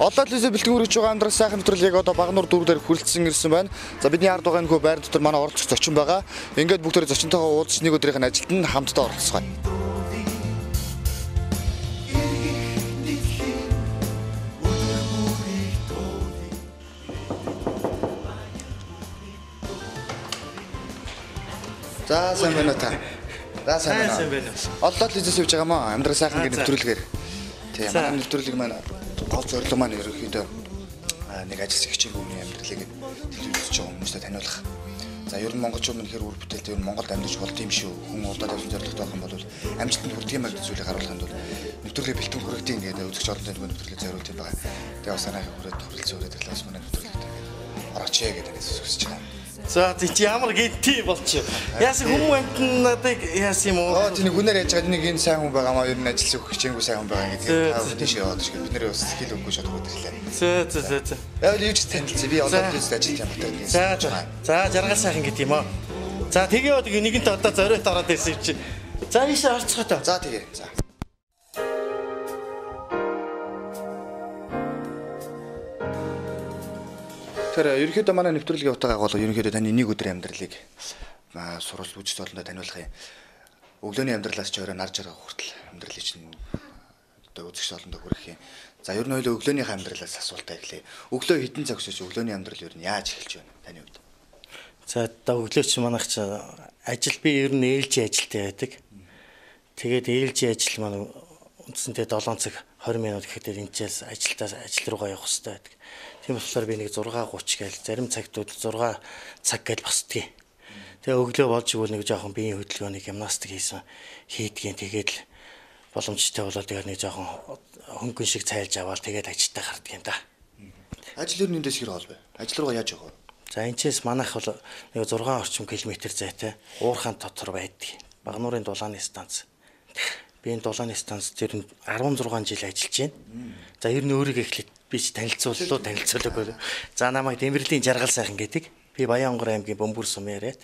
Олон телевизээр бэлтгэн хүргэж байгаа амьдрал сайхан нэвтрүүлэг яг одоо Багнуур дүүргээр хүрэлцсэн ирсэн байна. За бидний ард байгаа нөхөө байр дотор манай оролцогч зочин байгаа. Ингээд бүгд зочинтойгоо уулзч нэг өдрийн ажилд нь хамтдаа оролцгоё. За сайн байна уу та? За сайн байна. Олон телевизээс явж байгаа маа амьдрал сайхан гэх нэвтрүүлгээр. Тийм манай нэвтрүүлэг маань гол зорилго маань ерөнхийдөө нэг ажилч хичээл хүмүүний амьдралыг телевизж байгаа хүмүүстээ таниулах. За ер нь монголчууд мань хэр үр бүтээлтэй ер нь Монголд амьдарч болд юм шүү. Хүн удаад явсан зорилготой байх юм бол амжилтанд хүрэх юм байна зүйлийг харуулахын тулд нэвтрүүлгээ бэлтгэн хүргэдэг ингээд үзэгч олонтой нэг нэвтрүүлгээ зориулж байгаа. Тэгээ бас санаахыг хүрээд хүрэлцээ өрөөд талаас манай нэвтрүүлэгт орооч гэдэг нь зөвсөж байгаа. За чи ямар гинти болчих. Яасан хүмүүс амтан надад яасан юм уу? Тэний хүнээр яаж байгаа нэг энэ сайн хүн байгаа маа ер нь ажиллах хичээнгүй сайн хүн байгаа гэдэг таа тийш яваад шүү. Бид нэр бас хэл өггүй шатгаад ирлээ. За. Яг юу ч танилцъя. Би олон зүйлс ажиллаж юм байна. За жаргал сайхан гэдэг юм аа. За тэгээд нэгэнт одоо зориот ороод ирсэн чи. За ийшээ орцгоо та. За тэгээ. За. Тэгэхээр ерөнхийдөө манай нэвтрүүлгийн утга агуулга ерөнхийдөө таны нэг өдрийн амьдралыг сурвалж үзэж олондоо таниулах юм. Өглөөний амьдралаас ч өөрөө нар жаргах хүртэл амьдралыг чинь одоо үзэж олондоо хүрэх юм. За ер нь хоёул өглөөнийхөө амьдралаас асуултаа эхлэе. Өглөө хэдэн цаг өсөж өглөөний амьдрал ер нь яаж эхэлж байна таны хувьд? За одоо өглөө чи манайх чи ажил би ер нь ээлжийн ажилтай байдаг. Тэгээд ээлжийн ажил маань үндсэндээ 7 цаг 20 минут гэхэд энэчээс ажил руугаа явах хэрэгтэй байдаг. Тийм болохоор би нэг 6:30 гээл зарим цагтууд 6 цаг гээл босдгийг. Тэгээ өглөө болж игэл нэг жоохон биеийн хөдөлгөөний гимнастик хийдгийн тэгээд л боломжтой болоод тэгээд нэг жоохон хөнгөн шиг цайлж аваад тэгээд ажилдаа гарддаг юм да. Ажил ер нь эндээс хэр хол вэ? Ажил руугаа яаж явах вэ? За энэчээс манайх бол нэг 6 орчим километр зайтай уурхаан дотор байдаг. Багнуурын дулааны станц. Би энэ дулааны станц дээр 16 жил ажиллаж байна. За ер нь өөрийгөө эхлээд би ч танилцуулаагүй. За намайг Дэмэрлийн жаргал сайхан гэдэг. Би Баянгор аймгийн Бөмбөр сум яриад.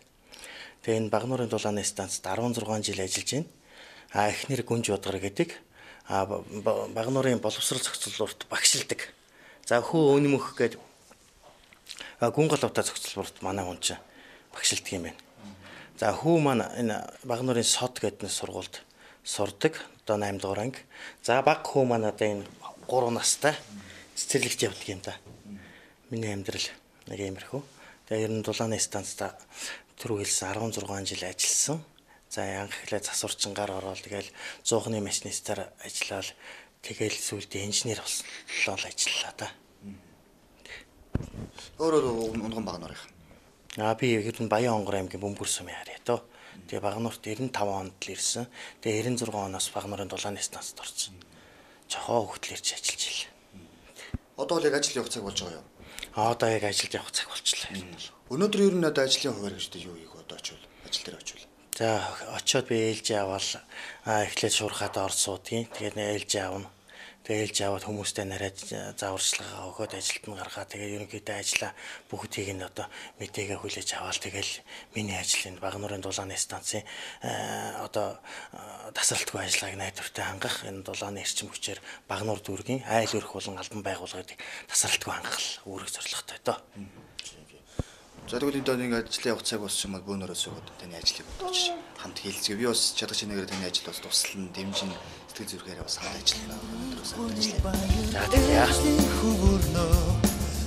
Тэгээ энэ Багнуурын дулааны станцд 16 жил ажиллаж байна. Эхнэр Гүнж Бодгор гэдэг. Багнуурын боловсрол зохицуулалт багшилдаг. За хөө өнөмөх гэдэг гүн галуутай зохицуулалт манай хүн чинь багшилдаг юм байна. За хүү маань энэ Багнуурын сод гэдэг сургуульд сурдаг. Одоо 8 дугаар анги. За баг хүү маань одоо энэ 3 настай цэцэрлэгт явдаг юм да. Миний амьдрал нэг иймэрхүү. Тэгээ ер нь дулааны станцд түрүү хэлсэн 16 жил ажилласан. За анх эхлээд засварчингаар ороод тэгэл 100-ны машинистаар ажиллаад тэгэл сүүлдээ инженер боллоо ажиллалаа да. Өөрөө унган Багнуурын. Би ер нь Баянгор аймгийн Бөмбөр сумын харьяа доо. Тэгээ Багнуурт 95 онд л ирсэн. Тэгээ 96 оноос Багнуурын дулааны станцд орсон. Жохоо хөлтлэрч ажиллаж ирлээ. Одоо л яг ажил явах цаг болж байгаа юу? Одоо яг ажилд явах цаг болчихлоо. Өнөөдөр ер нь одоо ажлын хуваар гэж юу хийх одоо очивол ажил дээр очивол. За очиод би ээлжээ аваад эхлээд шуурхаад орсуудгийн. Тэгээд ээлжээ авна. Тэгээд ээлжээ аваад хүмүүстэй нараад зааварчилгаа өгөөд ажилд нь гаргаад тэгээд ерөнхийдөө ажиллаа бүгдийг нь одоо мэдээгээ хүлээж аваад тэгэл миний ажил энэ Багнуурын дулааны станцын одоо тасралтгүй ажиллагааг найдвартай хангах энэ дулааны эрчим хүчээр Багнуур дүүргийн айл өрх болон албан байгууллагыг тасралтгүй хангах үүрэг зорилготой доо. За тэгвэл энэ нэг ажлын явах цаг болсон юм бол бөөнөрөөс өгөөд таны ажлыг бодож хамт хэлцгээе. Би бас чадах шинээр таны ажил бас туслан дэмжин сэтгэл зүрхээр бас хамт ажиллана. За тэгээ.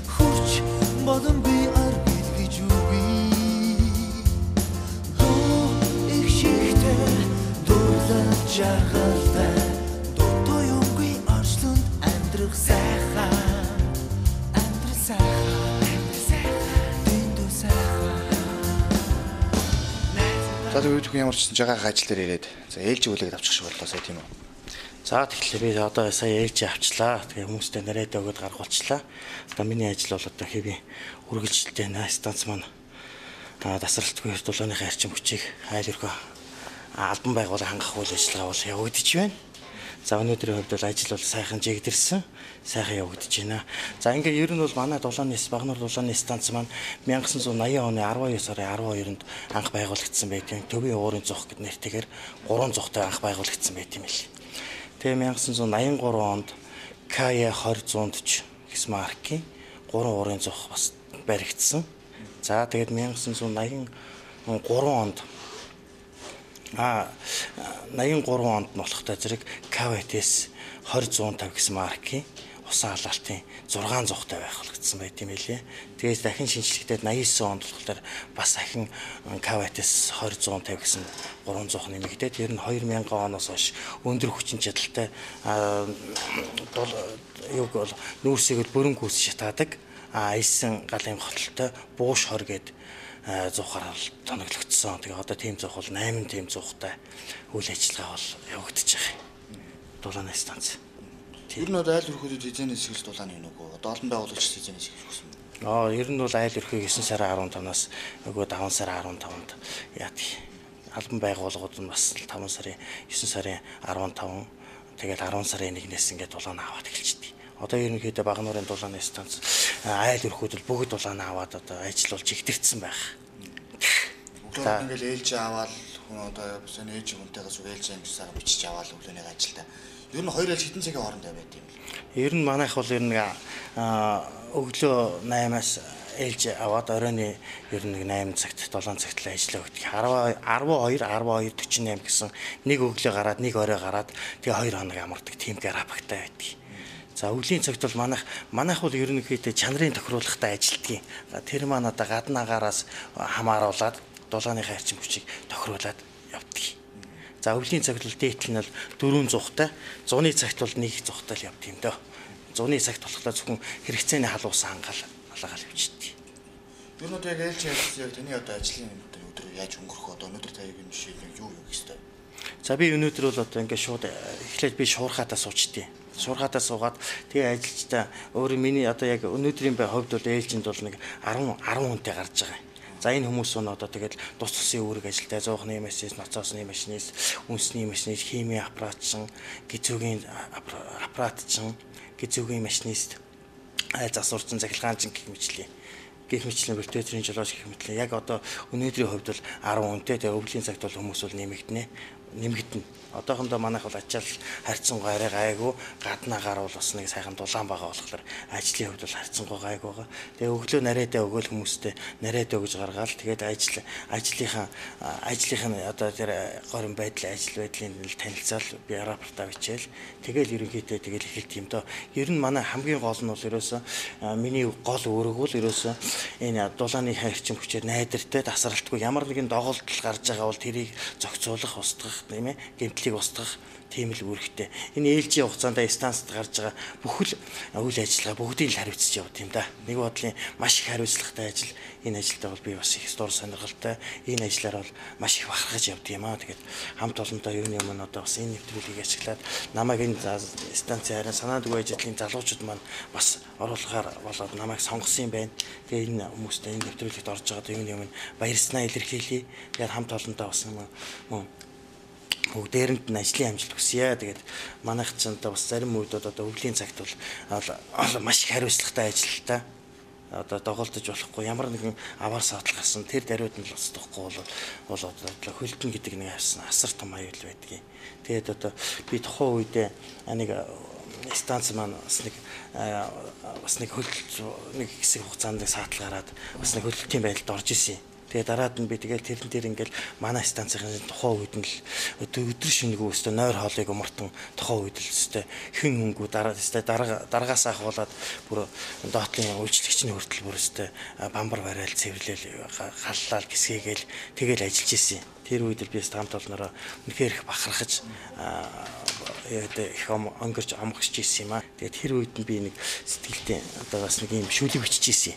Хурч бодон би ар гэж үгүй. Их шигтэй дурлаж жаргалтай дутуу юмгүй орчлонд амьдрах сайхан. За тэгвэл ямар ч жагаах ажил дээр ирээд за ээлжийн үлээгээд авчих шиг боллоо сая тийм үү. За тэгэхээр би одоо сая ээлж авчлаа. Тэгээ хүмүүстэй нэрээд өгöd гаргуулчлаа. Одоо миний ажил бол одоо хэвийн үргэлжилттэй станц маань тасралтгүй дулааныхаа арчим хүчийг айл өргөө албан байгууллага хангах үйл ажиллагаа бол явагдаж байна. За өнөөдрийн хувьд бол ажил бол сайхан жигдэрсэн, сайхан явагдаж байна. За ингээ ер нь бол манай Багнуур дулааны станц маань 1980 оны 12 сарын 12-нд анх байгуулагдсан байдаг. Төвийн уурын зух гэд нэртэйгээр 3 зухтай анх байгуулагдсан байт юм л. Тэгээ 1983 онд Кая 20/100 гэсэн маркийн 3 уурын зух бас баригдсан. За тэгээд 1983 онд 83 онд нь болохтой зэрэг KVT-с 20/150 гэсэн маркийн усан халаалтын 6 зухтай байгуулагдсан байт юм лээ. Тэгээд дахин шинжилгээтэй 89 онд болохоор бас дахин KVT-с 20/150 гэсэн 3 зух нэмэгдээд ер нь 2000 оноос хойш өндөр хүчин чадалтай нүүрсийг бөрөнгө үүс шатаадаг айсан галын хотолтой бууш хор гээд зуухаар тоноглогдсон. Тэгээ одоо тийм зух бол 8 тийм зуухтай үйл ажиллагаа бол явагдаж байгаа. Дулааны станц. Ер нь айл өрхөдөд эзэн хэсгээс дулааны нүгөө одоо олон байгуулагч эзэн хэсгээс өгсөн. Ер нь бол айл өрхийг 9 сарын 15-наас нөгөө 5 сарын 15-нд яадаг. Албан байгууллагууд нь бас 5 сарын 9 сарын 15 тэгээд 10 сарын 1-ээс ингээд дулаан аваад эхэлчихдэг. Одоо ерөнхийдөө Багнуурын дулааны станц айл өрхүүд бол бүгд дулаан аваад одоо ажил болж игдэрсэн байх. Өглөө ингээл ээлж аваад хүн одоо бас ээж хүнтэйгээс ээлж амьсаар бичиж аваад өглөөний ажилдаа. Ер нь хоёр ээлж хэдэн цагийн хоорондоо байд юм бэ? Ер нь манайх бол ер нь өглөө 8-аас ээлж аваад оройны ер нь 8 цагт 7 цагт л ажиллаа өгдөг. 12:48 гэсэн нэг өглөө гараад нэг орой гараад тэгээ 2 хоног амардаг тийм графиктай байдаг. За өвлийн цагт бол манайх бол ерөнхийдөө чанарын тохируулгатай ажилтгийг. Тэр маань одоо гаднаагаараас хамааруулаад дулааныхаа арчим хүчийг тохируулаад явдаг. За өвлийн цагт бол дээдл нь бол 4 зуухтай, зуны цагт бол 1 зуухтай л явдаг юм дөө. Зуны цагт болохдоо зөвхөн хэрэгцээний халуус алгаал явчихдаг. Ер нь одоо яг ээлж ярьсан яг таны одоо ажлын өдөр яаж өнгөрөх одоо өнөөдөр та яг энэ жишээ юу гэхтэй. За би өнөөдөр бол одоо ингээд шууд эхлээд би шуурхаатаа суучдیں۔ Шуурхаатаа суугаад тэгээ ажилчдаа өөрөө миний одоо яг өнөөдрийн хувьд бол ээлжинд бол нэг 10 хүнтэй гарч байгаа. За энэ хүмүүс нь одоо тэгэл тус тусын үүрэг ажилтай зоохны машинист, ноцоосны машинист, үнсний машинист, химийн аппаратчин, гизүүгийн аппаратчин, гизүүгийн машинист, засварчин, захилгаанчин гэх мэтлэн вертетрийн жолооч гэх мэтлэн яг одоо өнөөдрийн хувьд бол 10 хүнтэй тэгээ өвлийн цагт бол хүмүүс бол нэмэгдэнэ. Одоохондоо манайх бол ачаал харьцангуй арай гайгүй гаднаагаар бол бас нэг сайхан дулаан байгаа болохоор ажлын хувьд бол харьцангуй гайгүй байгаа. Тэгээ өглөө нарийдаа өгөөл хүмүүстэй нарийдаа өгж гаргаал тэгээд ажлынхаа одоо тэр горин байдлын ажил байдлын танилцаал би рапортаа бичээл тэгэл ерөнхийдөө тэгэл эхэлт юм доо. Ер нь манай хамгийн гол нь бол ерөөсөө миний гол үүрэг бол ерөөсөө энэ дулааны харьцан хүчээр найдвартай тасралтгүй ямар нэгэн доголдол гарч байгаа бол тэрийг зохицуулах, устгах тийм ээ гэмтлийг устгах тийм л үүрэгтэй. Энэ ээлжийн хугацаанд станцд гарч байгаа бүхэл үйл ажиллагаа бүгдийг л хариуцж явд юм да. Нэг бодлын маш их хариуцлагатай ажил. Энэ ажилдаа бол би бас их дур сонирхолтой. Энэ ажлаар бол маш их бахархаж явд юм аа. Тэгээд хамт олонтой юуны өмнө одоо бас энэ нэвтрүүлгийг ашиглаад намайг энэ станцын харин санаад үгүй ажлын залуучууд маань бас оруулахаар болоод намайг сонгосон юм байна. Тэгээд энэ хүмүүстэй энэ нэвтрүүлэгт орж байгаа юуны өмнө баярснаа илэрхийлье. Тэгээд хамт олонтой бас бүгдээрэнд нь ажлын амжилт хүсье. Тэгээд манайх ч одоо бас зарим үедүүд одоо өвлийн цагт бол маш их хариуцлагатай ажилтаа одоо доголдож болохгүй ямар нэгэн аваар саатал гарсан тэр даруйд нь л устгахгүй бол одоо хөлтөн гэдэг нэг асар том аюул байдгийг. Тэгээд одоо би тухайн үедээ нэг станц маань бас нэг хэсэг хугацаанд саатал гараад бас нэг хөлтийн байдалд орж исэн. Тэгээ дараад нь би тэгэл тэрэн дээр ингээл манай станцын тухайн үед нь л өдөр шөнөгүй өстө нойр хоолыг умартан тухайн үед л өстө хэн хөнгүү дараагаас ахуулаад бүр доотлын үйлчлэгчний хүртэл бүр өстө бамбар барайл цэвэрлэл галлал гисгээгээл тэгэл ажиллаж исэн. Тэр үед л би хамт олноороо үнэхээр их бахархаж их өнгөрч амгч ийсэн юм аа. Тэгээд тэр үед нь би нэг сэтгэлдээ одоо бас нэг юм шүлэг бичиж ийсэн.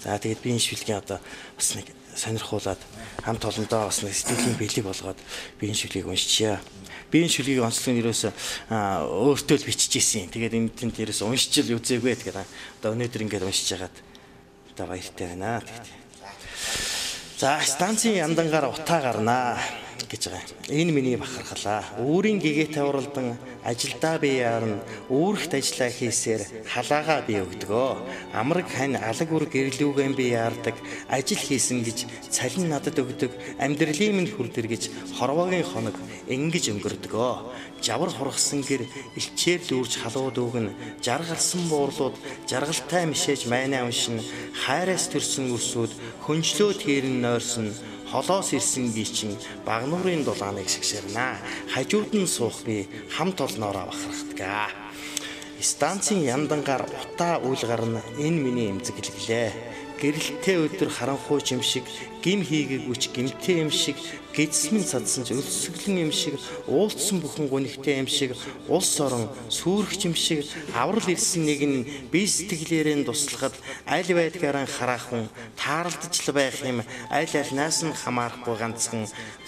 За тэгээд би энэ шүлгийн одоо бас нэг сонирхуулаад хамт олондоо бас нэг сэтгэлийн бэлэг болгоод биеийн шүлгийг уншчихъя. Биеийн шүлгийг онцлог нь ерөөсө өөртөө л биччихсэн. Тэгээд энэ тэнд ерөөсө уншчил үзээгүй тэгээд одоо өнөөдөр ингээд уншиж хагаад одоо баяртай байна. За станцын яндангаар утаа гарнаа гэж байгаа. Энэ миний бахархлаа. Өөрийн гэгээ тавралдан ажилдаа би яарна. Өөрхт ажиллаа хийсээр халаагаа би өгдөгөө. Амраг хань алаг үр гэрлүүгэн би яардаг. Ажил хийсэн гэж цалин надад өгдөг. Амьдралын минь хүрдэр гэж хорвоогийн хоног ингэж өнгөрдөгөө. Жавар хургасан гэр илчээр дүүрч халууд өгнө. Жаргалсан буурлууд жаргалтай мишээж майнаа уншин. Хайраас төрсөн өрсүүд хөнжлөө тэрэн нойрсон. Холоос ирсэн би чин багнуурын дулааныг шигшэрнэ. Хажууд нь суух би хамт олноороо бахархдаг. Станцын яндангаар утаа үл гарна энэ миний эмзэглэглээ. Гэрэлтэй өдөр харанхуй юм шиг гим хийгээгүйч гимтэй юм шиг гэзсмэн цадсан ч өлсгөлэн юм шиг уулцсан бүхэн гонигтэй юм шиг улс орон сүрхч юм шиг аврал ирсэн нэг нь би сэтгэлээрэн туслахад аль байдгаараа хараахан тааралдж л байх юм аль альнаас нь хамаарахгүй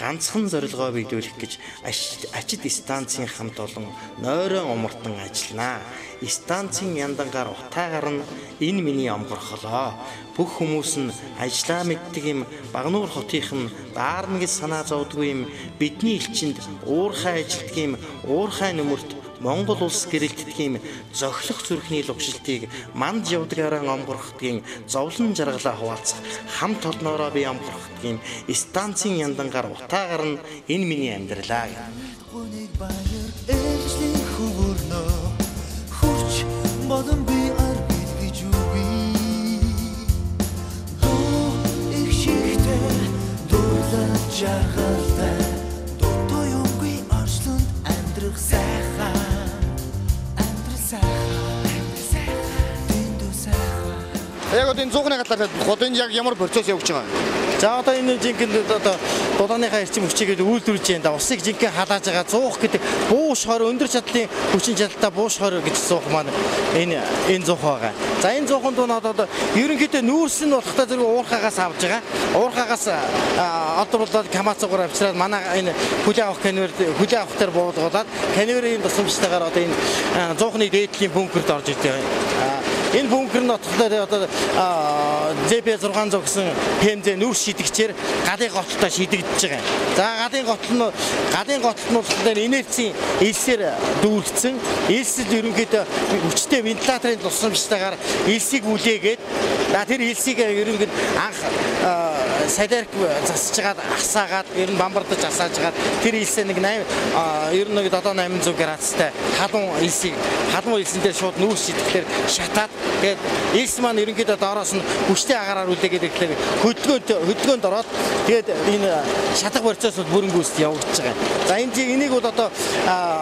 ганцхан зорилгоо биелүүлэх гэж ачид станцын хамт олон нойрон умартан ажилланаа. Станцын яндангаар утаа гарна энэ миний омгорхолоо. Бүх хүмүүс нь ажиллаа мэддэг юм Багнуур хотынх нь даарна гэж санаа зовдгүй юм бидний элчинд уурхай ажилтдаг юм уурхай нөмөрт Монгол улс гэрэлтдэг юм зохилох зүрхний лугшилтыг манд явдгаараа омгорхдгийн зовлон жаргалаа хуваалцах хамт олноороо би омгорхдаг юм станцын яндангаар утаа гарна энэ миний амьдралаа. Бодон би ар гэж үгүй их шигтэй дурлаж жаргалтай дутуу юмгүй орчлонд амьдрах сайхан Яг одоо энэ 100-ны галаар одоо энэ яг ямар процесс явж байгаа юм? За одоо энэ жинхэнэ одоо дулааныхаа эрчим хүчигээд үйлдвэрлэж байна. Усыг жинхэнэ халааж байгаа 100 гэдэг бууш хор өндөр чадлын хүчин чадалтай бууш хор гэж 100 маань энэ 100 байгаа. За энэ 100-ын дуу одоо ерөнхийдөө нүүрс нь болохтой зэрэг уурхаагаас авж байгаа. Уурхаагаас олдруулаад камацуугаар авчираад манай энэ хүлээ авах дээр буулгаад каниверийн тусламжтайгаар одоо энэ 100-ны дээдлийн бункерд орж ирдэг. Энэ бункер нь одоо ZP600 гэсэн ПМЗ нүүрс шидэгчээр галын готолтой шидэгдэж байгаа. За галын готол нь болохоор инерцийн элсээр дүүргэсэн. Элсэл ерөнхийдөө хүчтэй вентиляторын тусламжтайгаар элсийг үлээгээд тэр элсийг ерөнхийдөө анх салерк засаж хагаад асаагаад ер нь бамбардаж асааж хагаад тэр элсээ нэг 8 ер нь 700 градустай халуун элсэнтэй шууд нүүрс шидэхлээр шатаад тэгээд элс маань ерөнхийдөө доороос нь хүчтэй агаараар үлдээгээд ирэхлээр хөдөлгөөнд ороод тэгээд энэ шатах процесс бол бүрэнгүйст явагдаж байгаа. За энийг бол одоо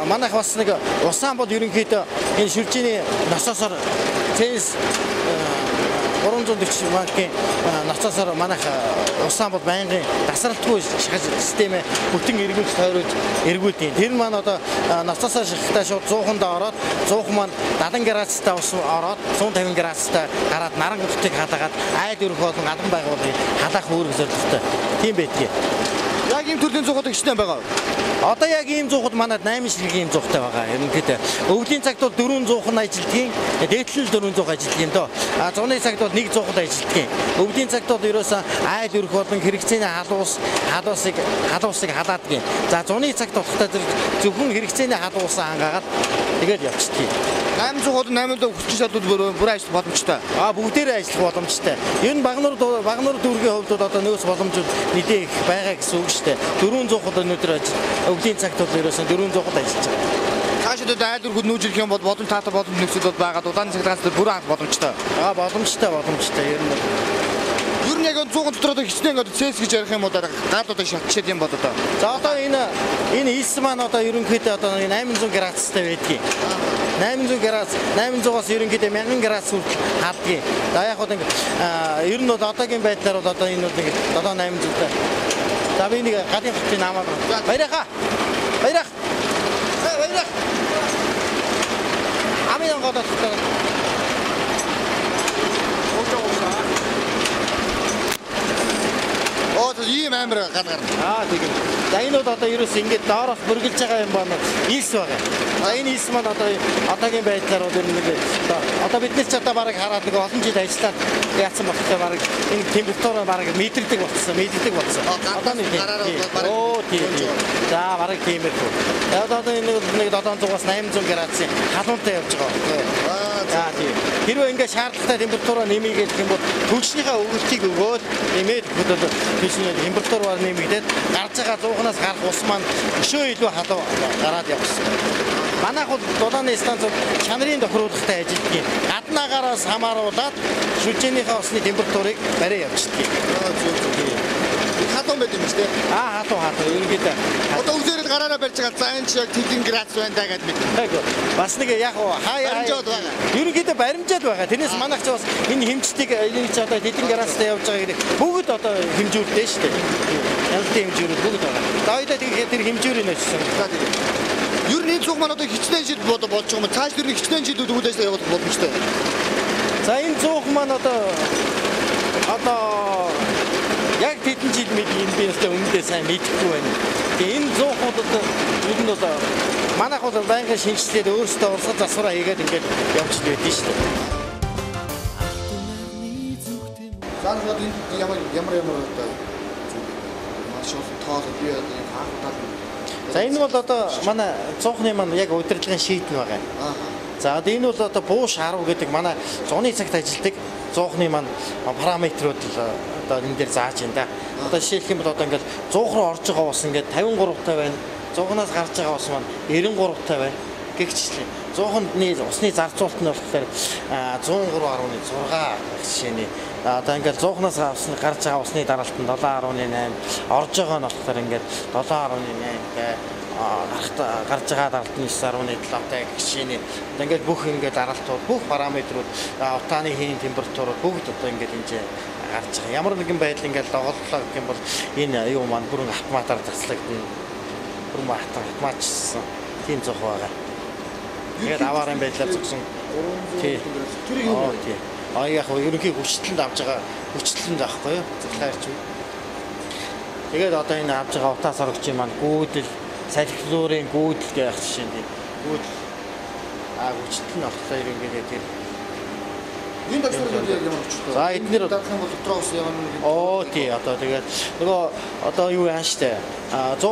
манайх бас нэг усаан бол ерөнхийдөө энэ шүлжээний насосоор цэнс 340 банкын насосоор манайх усаан бол байнгын тасралтгүй шахаж системээ бүтэн эргүүлж тойруулж эргүүлдэг. Тэр маань одоо насосоор шахахтаа шууд 100-нд ороод 100 маань 70 градустай ус ороод 150 градустай гараад наран гутыг хадаагаад айл өрх болон албан байгууллагыг халаах үүрэг зорилготой. Тийм байдгийг. Яг ийм төрлийн зуухад ихтэй байгаа. Одоо яг ийм зуухад манад 8 ширхгийн ийм зуухтай байгаа. Ерөнхийдөө өвлийн цагт бол 400 нь ажилдгийн, дээдлэл 400 ажилдгийн доо. Зуны цагт бол 1 зуухад ажилдгийн. Өвлийн цагт бол ерөөсөө айл өрх болон хэрэгцээний халуусыг халаадгийн. За зуны цагт болохтой зөвхөн хэрэгцээний халуусаа хангаагаад тэгээд явчихдаг. 800 бол 800 хүчин чадвар бүр ажиллах боломжтой. Бүгдээрээ ажиллах боломжтой. Ер нь Багнуур дүүргийн хувьд бол одоо нөөц боломжууд мэдээ их байгаа гэсэн үг шүү дээ. 400 өнөөдөр өвлийн цагт бол ерөөсөн 400 ажиллаж байгаа. Цаашдаа айл өргөд нүүж ирэх юм бол боломж таатай боломж нөхцөл бол байгаа. Удааны цагтаас бүр анх боломжтой. Боломжтой ер нь. Ер нь яг 100 дотор одоо хичнээн одоо цэс гэж ярих юм бол гал одоо шатчаад юм бол одоо. За одоо энэ ис маань одоо ерөнхийдөө одоо 800 градустай байдгийг. 800 градус 800-аас ерөнхийдөө 1000 градус хүртэл хадгийг. За яг хөө ер нь бол одоогийн байдлаар бол одоо энэ бол нэг 7800-тай. За би нэг галын хотын намаа баярах. Амин годод Оо ийм амар гал гарна. Тийм. За энэ бол одоо ерөөс ингэж доороос бүргэлж байгаа юм байна. Илс байгаа. За энэ илс маань одоо одоогийн байдлаар бол ер нь нэг одоо бидний ч одоо бараг хараад нэг олон жил ажиллаад яатсан болохоор бараг энэ температур бараг мэдэрдэг болсон. Одоо нэг гараараа тийм. За бараг тиймэрхүү. Одоо энэ нэг 700-аас 800 градусын халуунтай явж байгаа. За тийм. Хэрвээ ингээд шаардлагатай температураа нэмийгээд гэх юм бол түншнийхээ өгөлтийг өгөөд нэмээд хөдөл түншний температураар нэмэгдээд гарч байгаа 100-аас гарах ус маань өшөө илүү халуун гараад явсан. Манайх бол дулааны станц чанарын тохируулгатай ажилладаг. Гаднаагаараас хамааруулаад шүлжээнийхээ усны температурыг барай явуулдаг. Халуун байт юм шүү дээ. Халуун ерөнхийдөө. Одоо үзээрэл гараараа барьж байгаа за энэ шиг тэдэн градус байна даа гэд мэдээ. Бас нэг яг баримжаад байгаа. Ерөнхийдөө баримжаад байгаа. Тэрнээс манайх ч бас энэ хэмжтийг энэ ч одоо тэдэн градустай явж байгааг бүгд одоо хэмжүүлдэг шүү дээ. Ялтын хэмжүүрүүд бүгд байгаа. За хоёулаа тэгэхээр тэр хэмжүүрийг нөчсөн. Ер нь энэ цуг маань одоо хичнээн жил болж байгаа юм. Цааш тэр хичнээн жил үйл ажиллагаа явуулах боломжтой. За энэ цуг маань одоо яг тэдэн жил энэ би өөртөө өмнөдөө сайн мэдэхгүй байна. Тэгээ энэ зуухуудад ер нь бол манайх бол байнгын шинжилгээд өөрсдөө урсгал засвараа хийгээд ингээд явж байдсан шүү дээ. Заавал энэ ямар одоо маш их тоол би одоо хаалтаад. За энэ бол одоо манай цуухны маань яг удирдлагын шийдэн байгаа. За энэ бол одоо бууш 10 гэдэг манай зуны цагт ажилладаг цуухны маань параметрууд л одоо энэ дээр зааж байна да. Одоо жишээлх юм бол одоо ингээд 100 руу орж байгаа ус ингээд 53 таа байна. 100-аас гарч байгаа ус маань 93 таа байна. Гэгчлээ. 100-ны усны зарцуулалт нь болохоор 103.6 жишээний. Одоо ингээд 100-аас гарч байгаа усны дараалт нь 7.8, орж байгаа нь болохоор ингээд 7.8 гарч байгаа даралт нь 9.7 таа жишээний. Одоо ингээд бүх ингээд дараалтууд, бүх параметрууд, утааны хийн температурууд бүгд одоо ингээд энэ гарч байгаа. Ямар нэгэн байдал ингээд доголдлоо гэх юм бол энэ юу маань бүрэн автоматар таслагдана. Бүрэн автоматчсан. Тийм зөх байгаа. Тэгээд аваарын байдлаар зогсон. Тийм. Тэр юу вэ? Яг ерөнхий хүчлэнд авж байгаа хүчлэнд авахгүй юу? Захаарч. Тэгээд одоо энэ авж байгаа утаа сорогчийн маань гүйдэл, салхилуурын гүйдэл гэх жишээ нь. Гүйдэл хүчлэл нь авахлаа ерөнхийдөө тийм. Энэ докторууд яг ямар хүчтэй. За эднэр дотроо ус ямар нэг. Тий одоо тэгээд нөгөө одоо юу яан штэ 100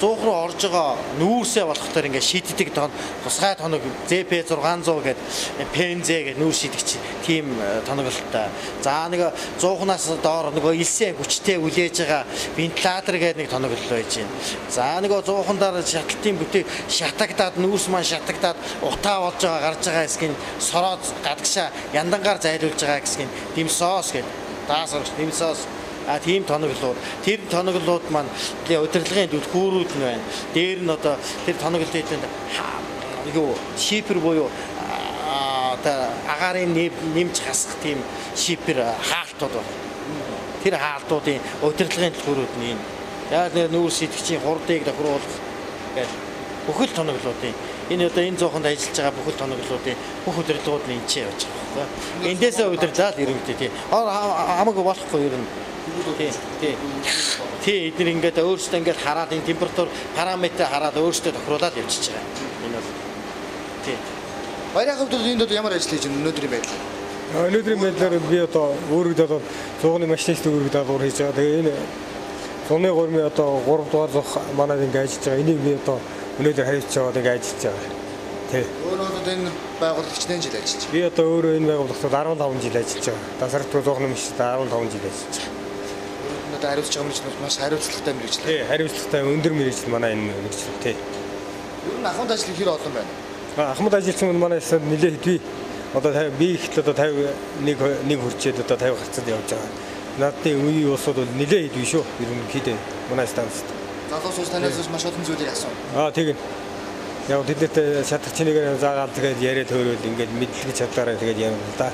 руу орж байгаа нүүрсээ болохоор ингээд шийддэг тусгай тоног ZP 600 гэдэг PNZ гэдэг нүүр шийдэгч тийм тоноглолтой. За нэг 100-наас доор нөгөө илсээ хүчтэй үлээж байгаа вентилятор гэдэг нэг тоноглол байж байна. За нөгөө 100-аар шаталтын бүтээг шатагдаад нүүрс маань шатагдаад утаа болж байгаа гарч байгаа хэсгийг сороод гадагшаа яндангаар зайлуулж байгаа хэсгийг димсоос гэдэг даасарч димсоос тийм тоноглолууд. Тэр тоноглолууд маань удирдлагын түлхүүрүүд нь байна. Дээр нь одоо тэр тоноглолтын юу шипер буюу агарын нэмж хасах тийм шипер хаалтууд байна. Тэр хаалтуудын удирдлагын түлхүүрүүд нь энэ. Яг нүүр шидэгчийн хурдыг тохируулах гэж бүхэл тоноглолтын энэ одоо энэ зоохонд ажиллаж байгаа бүхэл тоноглолтын бүх удирдлагууд нь энэ ч явж байгаа. Эндээсээ удирдлаад ирэмтэй тийм. Хамаагүй болохгүй ер нь. Тий, эдгээр ингээд өөрсдөө ингээд хараад энэ температур параметр хараад өөрсдөө тохируулаад явчихж байгаа. Энэ бол тий. Баярын хувьд энд ямар ажил хийж байна өнөөдрийн байдлаар? Өнөөдрийн байдлаар би одоо өөрөдөө одоо цугны машинист өөрөдөө даалгавар хийж байгаа. Тэгээ энэ цугны гурмын одоо 3 дугаар зох манайд ингээд ажиллаж байгаа. Энийг би одоо өнөөдөр хариуцж аваад ингээд ажиллаж байгаа. Тий. Өөрөө энэ байгууллагч нэн жил ажиллаж байна. Би одоо өөрөө энэ байгууллагад 15 жил ажиллаж байгаа. Дасарт цугны машинист 15 жил ажиллаж байгаа. Одоо хариуцж байгаа мөрч маш хариуцлагатай мэрэгчлээ. Тий, хариуцлагатай өндөр мэрэгчлэл манай энэ мэрэгчлэл тий. Ер нь ахмад ажил хэр олон байна? Ахмад ажилчин манай ясад нэлээд хэдвээ. Одоо би ихтэл одоо 51 хүрчээд одоо 50 гарцад явж байгаа. Надад үеийн улсууд бол нэлээд хэдвээ шүү. Ерөнхийдөө манай станцд. Залуус танаас маш олон зүйлийг асуув. Тийм. Яг тэднэрт шатах чинээгээр заагаал тэгээд яриад хөөрөөл ингээд мэдлэг чадлаараа тэгээд юм да.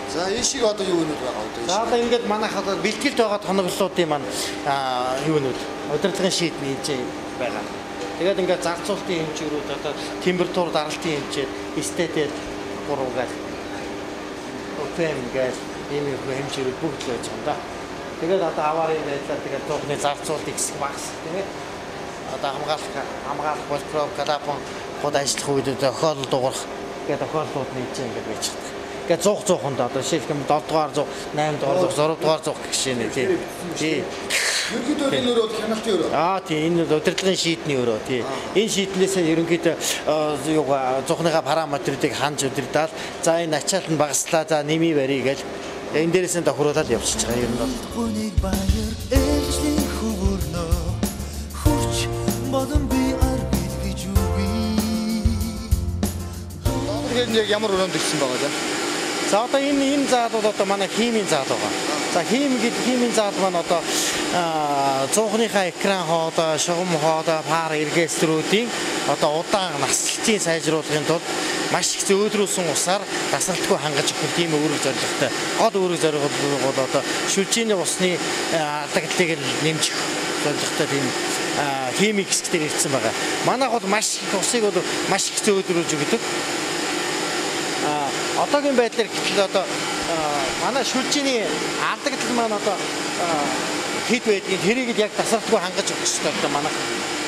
За энэ шиг одоо юу нүд байгаа одоо. За одоо ингээд манайх одоо бэлтгэлд байгаа тоноглолтын маань юу нүд удирдлагын шийдний хэмжээ байгаа. Тэгээд ингээд зарцуулалтын хэмжээгүүд одоо температур даралтын хэмжээ эстетет 3 гал. ОПМ гал иймэрхүү хэмжээрүүд бүгд л байж байгаа юм да. Тэгээд одоо аварын байдлаар тэгээд цохны зарцуулалтыг хэсэг багс тийм ээ. Одоо хамгаалах болтроп калапон хот ажиллах үед охиол дуурах гэдэг охиоллууд нээж ингэж байж байгаа. Ингээд 100 одоо жишээлх юм 7 дугаар 100, 8 дугаар 100, 6 дугаар 100 гэх жишээ нэ тий. Тий. Ерөнхийдөө энэ өрөө хяналтын өрөө. Тийм энэ удирдлагын шийдний өрөө тий. Энэ шийднээс ерөнхийдөө юугаа зухныхаа параметруудыг ханж удирдаал за энэ ачаал нь багаслаа за нэмий барий гэж энэ дээрээс нь тохируулаад явчихж байгаа юм бол. Хүнийг баяр ээлжлийн хөвөрнөө хурч бодон би ар гэж үгүй. Тэгэхээр яг ямар өрөөнд ирсэн байгаа вэ? За одоо энэ заал бол одоо манай химийн заал байгаа. За химийн заал маань одоо 100-ныхаа экран хоолой, шугам хоолой, пар эргээстрүүдийн одоо удаан наслалтын сайжруулахын тулд маш их зөөлрүүлсэн усаар тасралтгүй хангаж өгөх тийм үүрэг зорилготой. Гол үүрэг зорилго бол одоо шүлжээний усны алдагдлыг нэмжих зорилготой тийм химик хэсгээр ирсэн байгаа. Манайх бол маш их усыг бол маш их зөөлрүүлж өгдөг. Одоогийн байдлаар гэтэл одоо манай шүлжээний алдагдал маань одоо хэд байдгийг тэрийг яг тасралтгүй хангаж өгөх хэрэгтэй одоо манай.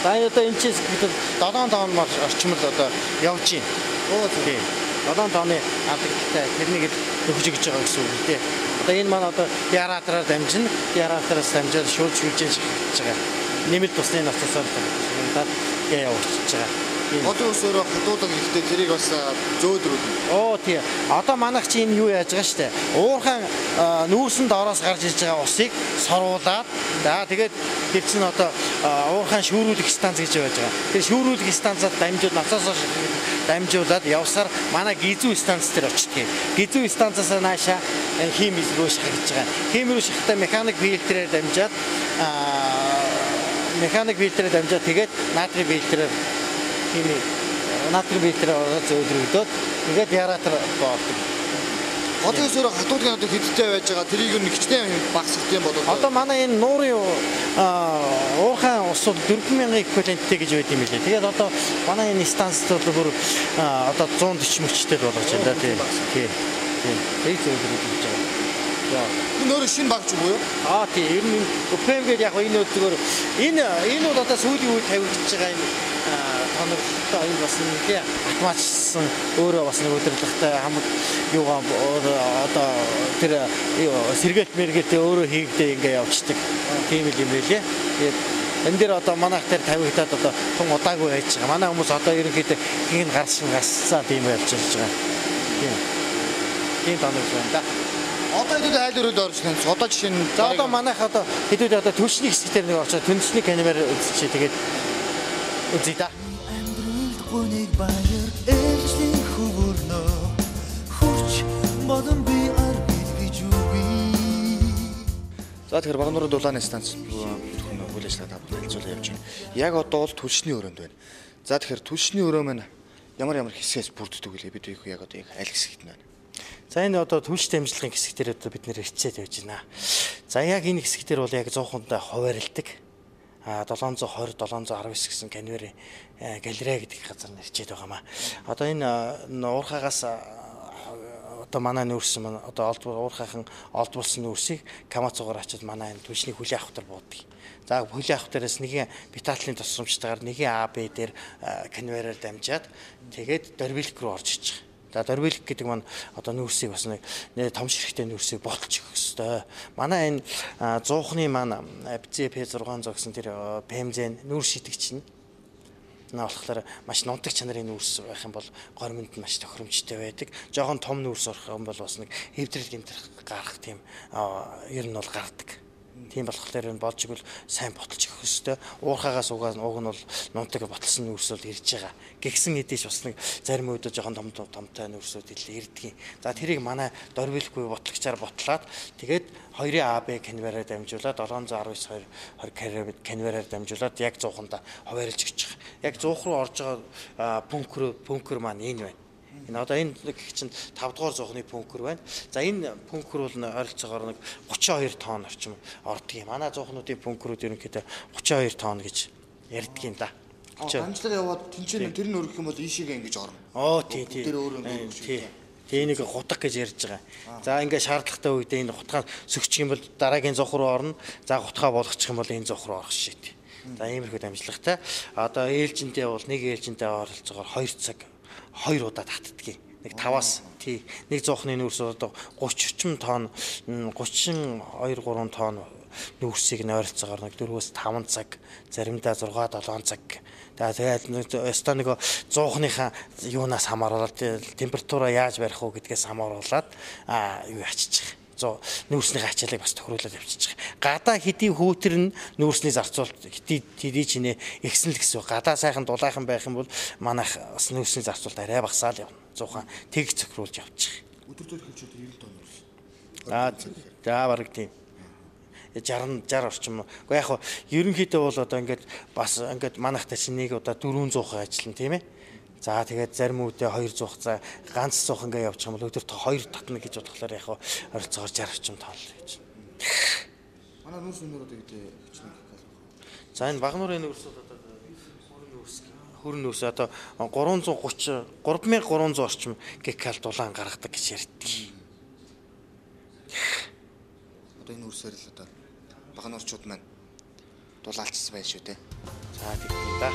За одоо энэ чинь гэтэл 7 тонн орчмол одоо явж байна. Тийм. 7 тонны алдагдaltaй тэрнийг өгж өгч байгаа гэсэн үг тийм. Одоо энэ маань одоо яраатараар дамжина. Яраатараас дамжаад шууд шүлжээн шахаж байгаа. Нэмэлт усны ноцосоор явуулж байгаа. Хотын ус өөрөө хатуудаг ихтэй тэрийг бас зөөдрүүд. Тийм. Одоо манайх чи энэ юу яаж байгаа штэ. Уурхайн нүүрсэнд ороос гарч иж байгаа усыг соруулаад за тэгээд тэр чинь одоо уурхайн шүүрүүлэх станц гэж байж байгаа. Тэр шүүрүүлэх станцад дамжуулаад насаас дамжуулаад явсаар манай гизүү станц дээр очдөг. Гизүү станцаас наашаа хими рүү шахаж байгаа. Хими рүү шахахтаа механик фильтрээр дамжаад тэгээд натрий фильтрээр хими натрий фильтрээр зөөлрөгдөөд тэгээд яраатар боолдог. Хотын ус өөрөө хатуугийн одоо хэдтэй байж байгаа тэрийг нь хичнээн багасгах юм бол одоо манай энэ нуурын уурхайн ус бол 4000 эквиваленттэй гэж байд юм лээ. Тэгээд одоо манай энэ станцд бол бүр одоо 140 мөчтэй болгож байна да тийм. Тэг зөөлрөгдөж байгаа. Энэ өөрөө шинэ багч уу юу? Тийм. Ер нь ÖPM гэдэг яг энэ зүгээр энэ бол одоо сүүлийн үед тавигдчихж байгаа энэ тоногтой энэ бас нэг автоматжсан өөрөө бас нэг удирдлагатай хамт юугаа одоо тэр сэргэлт мэргэлтээ өөрөө хийгдээ ингээ явчихдаг. Тийм л юм байлээ. Тэгээд энэ дээр одоо манайх дээр тавигдаад одоо тун удаагүй байж байгаа. Манай хүмүүс одоо ерөнхийдөө хин гарцсан тийм явж байгаа. Тийм тоног байна да. Одоо хэдүүд айл өрөөд орж байна. Одоо жишээ нь за одоо манайх одоо хэдүүд одоо түншний хэсгээр нэг очоод түншний камер үзчихээ тэгээд үзье да. Амьдралд хүнийг баяр ээлжлийн хөвөрнөө хурч бодон би ар гэж үгүй. За тэгэхээр Багнуурын дулааны станц үйл ажиллагаа тавтан хэлцүүлээ явж байна. Яг одоо бол түлшний өрөөнд байна. За тэгэхээр түлшний өрөө маань ямар хэсгээс бүрддэг вэ? Бид яг одоо аль хэсэгт нь байна? За энэ одоо түнш дамжлагын хэсэг дээр одоо бид нэр хичээд явж байна. За яг энэ хэсэг дээр бол яг 100% хуваарлдаг. 720 719 гэсэн канвер галерей гэдэг газар нэрчээд байгаамаа. Одоо энэ уурхаагаас одоо манай нүүрсэн маань одоо уурхайхан олдволсон нүүрсийг камацуугаар очиж манай энэ түншний хүлээ авахтар буудгийг. За хүлээ авах дээрээс нэгэн битатлын тусламжтайгаар нэгэн АБ дээр канверээр дамжаад тэгээд дорвилк руу орж иж байгаа. За дорвилк гэдэг маань одоо нүүрсийг бас нэг том ширхтээ нүүрсийг ботолж өгөх ёстой. Манай энэ 100-ны маань P600 гэсэн тэр ПМЗ нүүрс шитгэж чинь болохоор маш нунтаг чанарын нүүрс байх юм бол гормонд нь маш тохиромжтой байдаг. Жохон том нүүрс орох юм бол бас нэг хэвдрэл гэмтрэх гарах тийм ер нь бол гардаг. Тийм болохоор энэ болж игэл сайн ботолж өгөх ёстой. Уурхаагаас уг нь бол нунтаг ботолсон нүүрс бол ирж байгаа. Гэгсэн эдэж бас нэг зарим үед жохон томтой нүүрсүүд ирдэг. За тэрийг манай дорвилгүй ботлогчаар ботлаад тэгээд 2-ын АБ канвераар дамжуулаад 719 20 канвераар дамжуулаад яг 100-нд хуваарлж өгч байгаа. Яг 100 руу орж байгаа пүнкер маань энэ байна. Энэ одоо энэ гэх чинь 5 дугаар 100-ны пүнкер байна. За энэ пүнкер бол ойролцоогоор нэг 32 тонн орчим ордог юм. Манай 100-нуудын пүнкерүүд ерөнхийдөө 32 тонн гэж ярьдаг юм да. Амжилтаар яваад тэнцэн тэр нь өргөх юм бол ийшээгээ ингэж орно. Тийм. Тэр өөрөө өргөх шүү. Тэгээ энийг гутга гэж ярьж байгаа. За ингээд шаардлагатай үед энэ гутгаа сөгчих юм бол дараагийн зох руу орно. За гутгаа болгочих юм бол энэ зох руу орох шít. За иймэрхүү дамжлагтай. Одоо ээлжиндээ бол нэг ээлжиндээ оролцоогоор 2 цаг 2 удаа татдгийг. Нэг 5-аас тий нэг зоохны нүүрс одоо 30 тонн 32 3 тонн нүүрсийг нойролцоогоор нэг 4-5 цаг заримдаа 6-7 цаг. Тэгээд нэг зоохныхаа юунаас хамааруулаад температураа яаж барих уу гэдгээс хамааруулаад юу ачиж нүүрсний ачаалыг бас тохируулаад явчихж байгаа. Гадаа хэдий хүүтэр нь нүүрсний зарцуулт хэдий чинээ ихсэн л гэсэн. Гадаа сайхан дулаахан байх юм бол манайх бас нүүрсний зарцуулт арай багасаал явна. 100 тэг цохируулж явчих. Өдөртөө хэлчихэд 90 тонн нүүрс. За бараг тийм. 60 орчим. Уу яг хоо ерөнхийдөө бол одоо ингээд бас ингээд манайхтай чинь нэг удаа 400 ажиллана тийм ээ. За тэгээд зарим үедээ 200 за ганц зуух ингээ явчих юм бол өдөрт 2 татна гэж бодлохоор яг ойролцоогоор 60 орчим тоолно гэж. Манай нүүрс өнөр одоо гэдэг хичнээн гал. За энэ Багнуурын нүүрс бол одоо хөрөн нүүрс одоо 3300 орчим гекал дулаан гаргадаг гэж ярьдаг. Одоо энэ нүүрсээр л одоо Багнуурчууд маань дулаалцсан байх шүү те. За тийм да.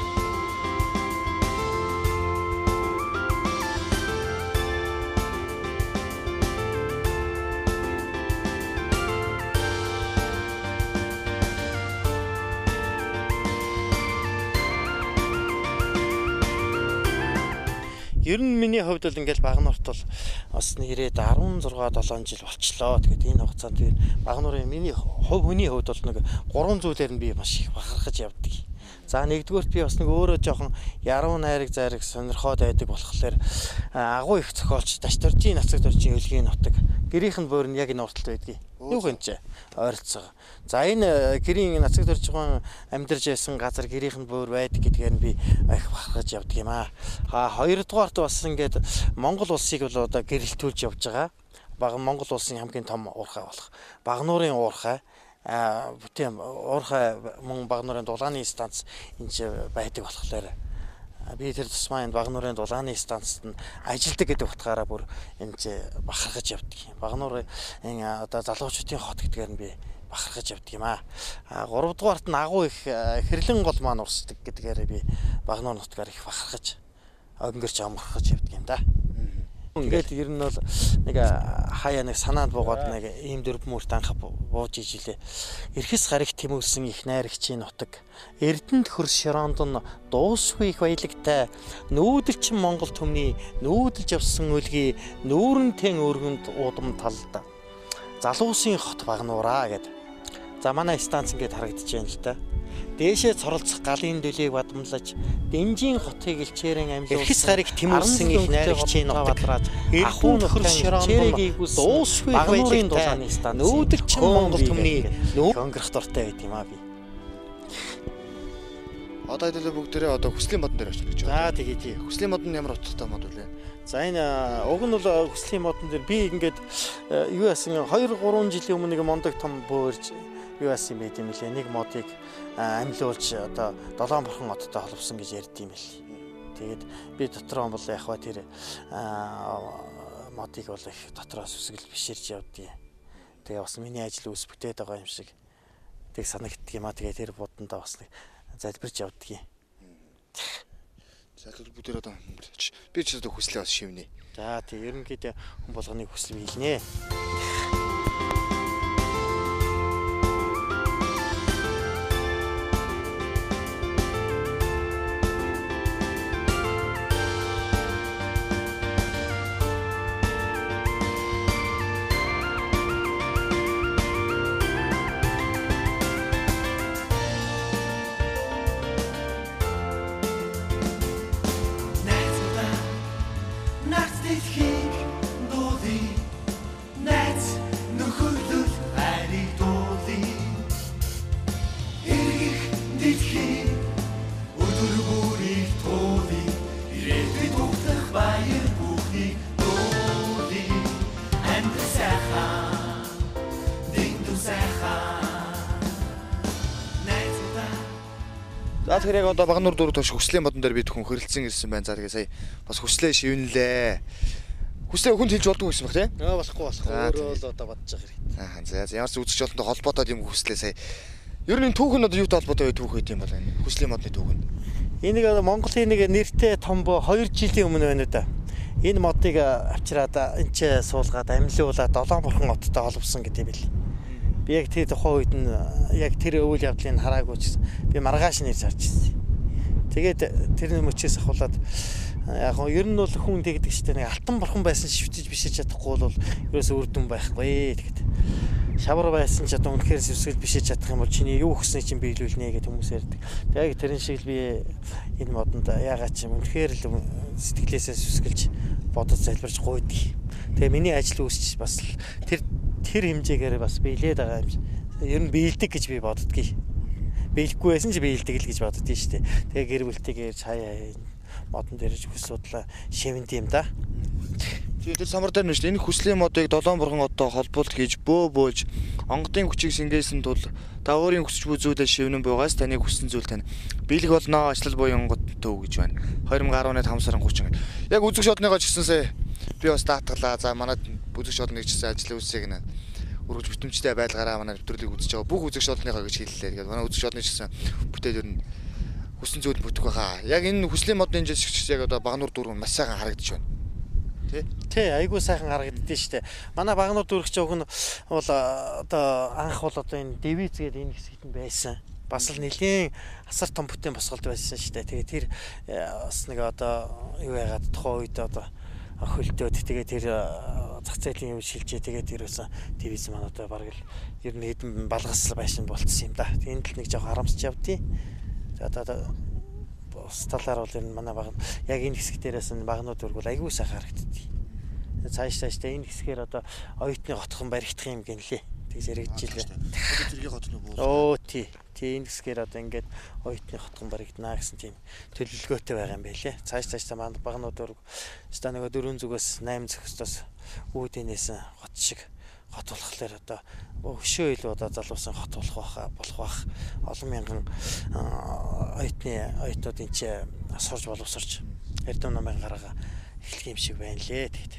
Ер нь миний хувьд бол ингээл Багнуурт бол бас нэрээд 16 7 жил болчлоо. Тэгээд энэ хугацаанд Багнуурын миний хүний хувьд бол нэг 3 зүйлээр нь би маш их бахархаж явдаг. За нэгдүгürt би бас нэг өөрөө жоохон яруу найраг зайраг сонирхоод байдаг болохоор агуу их зохиолч Дашторжийн нацаг дөржийн өлгийн нутаг гэрийнх нь боор нь яг энэ урталт байдгийг. Юу гэнч ойролцоо. За энэ гэрийн нацаг дөржийн амьдарч байсан газар гэрийнх нь боор байдаг гэдгээр нь би их бахархаж явдаг юм аа. Хоёрдугаарт бас ингээд Монгол улсыг бол одоо гэрэлтүүлж явж байгаа. Монгол улсын хамгийн том уурхай болох Багнуурын уурхай тийм уурхай мөн Багнуурын дулааны станц энэ байдаг болохоор би тэр тусмаа энэ Багнуурын дулааны станцд нь ажилдаг гэдэг утгаараа бүр энэ бахархаж явдаг юм. Багнуурын энэ одоо залуучуудын хот гэдгээр нь би бахархаж явдаг юм аа. 3 дугаарт нь агуу их хэрлэн гол маань урсдаг гэдгээр би Багнуур нутгаар их бахархаж өнгөрч амархаж явдаг юм да. Ингээд ер нь бол нэг хаяа нэг санаанд буугаад нэг ийм дөрвмөрт анх бууж ижилээ. Эрхэс гариг тэмүүлсэн их найрагчийн нутаг. Эрдэнэт хөрс шорондон дуусгүй их баялагтай нүүдэлчин Монгол төмний нүүдэлж явсан үлгий нүүрэнтэн өргөнд удам талд. Залуусын хот Багнуураа гэд. За манай станц ингээд харагдаж байна л да. Дээшээ цоролцох галын дөлийг бадамлаж Дэнжийн хотыг илчээрэн амьлуулсан эрхэс гариг тэмүүлсэн их найрагчийн нутаг ахуй нөхөр ширээгийг дуусгүй Багнуурын дулааны станц нүүдэлчин Монгол төмний өнгөрөх дуртай байт юм аа би. Одоо хэдүүлээ бүгдээрээ одоо хүслийн модон дээр очиж гэж За байна. тэгээ тий. Хүслийн модон ямар утгатай мод вэ? За энэ уг нь бол хүслийн модон дээр би ингээд юу яасан 2 3 жилийн өмнө нэг мондог том бөөрж юу яасан байт юм лээ. Нэг модыг амьлуулж одоо 7 бурхан одтой холбосон гэж ярьд юм л. Тэгээд би дотроо бол яг ба тэр модыг бол их дотроос үсгэл биширж явдгийг. Тэгээ бас миний ажил үс бүтээд байгаа юм шиг тэг санагддаг юм а. Тэгээ тэр будандаа бас нэг залбирч явдгийг. Залбир бүгдээр одоо би ч одоо хүслээ бас шивнэ. За тий ерөнхийдөө хүн болгоныг хүсэл биелнэ. За тэгэхээр яг одоо Багнуур дөрөв төгш хүслийн модон дээр бид хүн хөрөлцсөн ирсэн байна. За тэгээ сая бас хүслээ шивнэлээ. Хүслээ хүнд хэлж болдгоо гэсэн баг тийм. Болохгүй. Өөрөө л одоо бодож байгаа хэрэг. Аа за ямар ч үзэгч олонтой холбоотой юм хүслээ сая. Ер нь түүх нь одоо юутай холбоотой түүх байт юм бол энэ хүслийн модны түүх нь. Энийг Монголын нэг нэртэй том 2 жилийн өмнө байна да. Энэ модыг авчираад энэ ч суулгаад амьлуулаад Долоон бурхан оттой холбосон гэдэг юм бэл. Би яг тэр тухайн үед нь яг тэр үйл явдлыг хараагүй ч би маргааш нэрс харж ирсэн. Тэгээд тэрний мөчөөс ахуулаад яг нь ер нь бол хүн тэгдэг штэ нэг алтан бурхан байсан шивтэж бишэж чадахгүй бол ерөөсөө үр дүн байхгүй тэгэд. Шавар байсан ч одоо үнэхээр сэвсгэл бишэж чадах юм бол чиний юу өгснээ чинь биелүүлнэ гэдэг хүмүүс ярьдаг. Тэгээд тэрэн шиг л би энэ модонд яагаад ч юм үнэхээр л сэтгэлээсээ сэвсгэлж бодож залбирч гуйдаг. Тэгээ миний ажил үүсч бас тэр хэмжээгээр бас биелээд байгаа юм. Ер нь биелдэг гэж би боддгийг. Биелэхгүй байсан ч биелдэг л гэж боддгийг шүү дээ. Тэгээ гэр бүлтэйгээ цаая модон дээрж хүс судлаа шивэнд юм да. Тэгээд тэр самар дээр нь шүү дээ. Энэ хүслийн модыг Долоон бурхан оттой холбуулт хийж бөөж онгодын хүчийг сингээсэн тул та өөрийн хүсч буй зүйлээ шивнэн буйгаас таны хүссэн зүйл тань биелэх болно ажил буй онгод төв гэж байна. 2018 5 сарын 30 гээд. Яг үзэгч одныгоо ч гэсэнсэ би бас даатгалаа. За манад үзэгч одныг ч гэсэн ажил үсэйг нэ өргөж бүтэмжтэй байлгаараа манай нэвтрүүлгийг үзэж байгаа. Бүх үзэгч одныгоо гэж хэллээ. Тэгээд манай үзэгч одны ч гэсэн бүтээл ер нь хүссэн зүйл бүтэх байхаа. Яг энэ хүслийн модны энэ жишгч яг одоо Багнуур дүүрэн маш сайхан харагдаж байна. Тий, айгүй сайхан харагддээ штэ. Манай Багнуур дүүрэгч өг нь бол одоо анх бол одоо энэ Дэвиз гэдэг энэ хэсэгт нь байсан. Бас л нэлийн асар том бүтээн босголд байсан штэ. Тэгээ тэр бас нэг одоо юу яагаад тухайн үед одоо хөлдөөд тэгээ тэр зах зээлийн юм шилжээ тэгээд ерөөсөн Дэвиз маань одоо бараг л ер нь хэдэн балгас байшин болцсон юм да. Энд л нэг жоох харамсч явдیں۔ За одоо талаар бол энэ манай баг яг энэ хэсэг дээрээс нь Багнууд дүүрэг бол айгүй сайхан харагддгийг. Цаашдаа энэ хэсгээр одоо оюутны готхон баригдах юм гинлээ. Тэгж яригдчихлээ. Тэргийн гот нь буу. Оо тий энэ хэсгээр одоо ингээд оюутны готхон баригдана гэсэн тийм төлөвлөгөөтэй байгаа юм байлээ. Цаашдаа манай Багнууд дүүрэг ста нөгөө 4 зүгээс 8 зөхөстөөс үүдэнээс гот шиг хот болохоор одоо өшөө илүү одоо залуусан хот болох бах олон мянган оюутнуудын ч сурж боловсрч эрдэм намын гараа эхлэх юм шиг байна лээ тэгэд.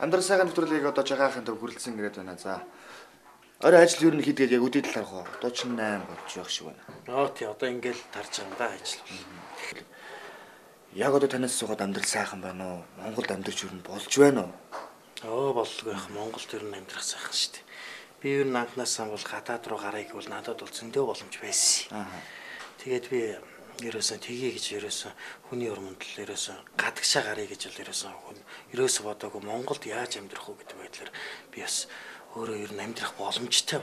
Амьдрал сайхан нэвтрүүлгийг одоо жагаахын төв хүрэлцэн гэрээд байна. За орой ажил юу н хийдгээд яг үдээ талаарх уу? 38 болж явах шиг байна. Тий одоо ингээл тарж байгаа да ажил. Яг одоо танаас суугаад амьдрал сайхан байна уу? Монголд амьдарч юу н болж байна уу? Боллоо яах Монголд ер нь амьдрах сайхан шүү дээ. Би ер нь анхнаасаа бол гадаад руу гарыг бол надад бол зөндөө боломж байсан. Тэгээд би ерөөсөө тгий гэж ерөөсөө хүний өрмөнд л ерөөсөө гадагшаа гарыг гэж бол ерөөсөө бодоогүй Монголд яаж амьдрах уу гэдэг байдлаар би бас өөрөө ер нь амьдрах боломжтой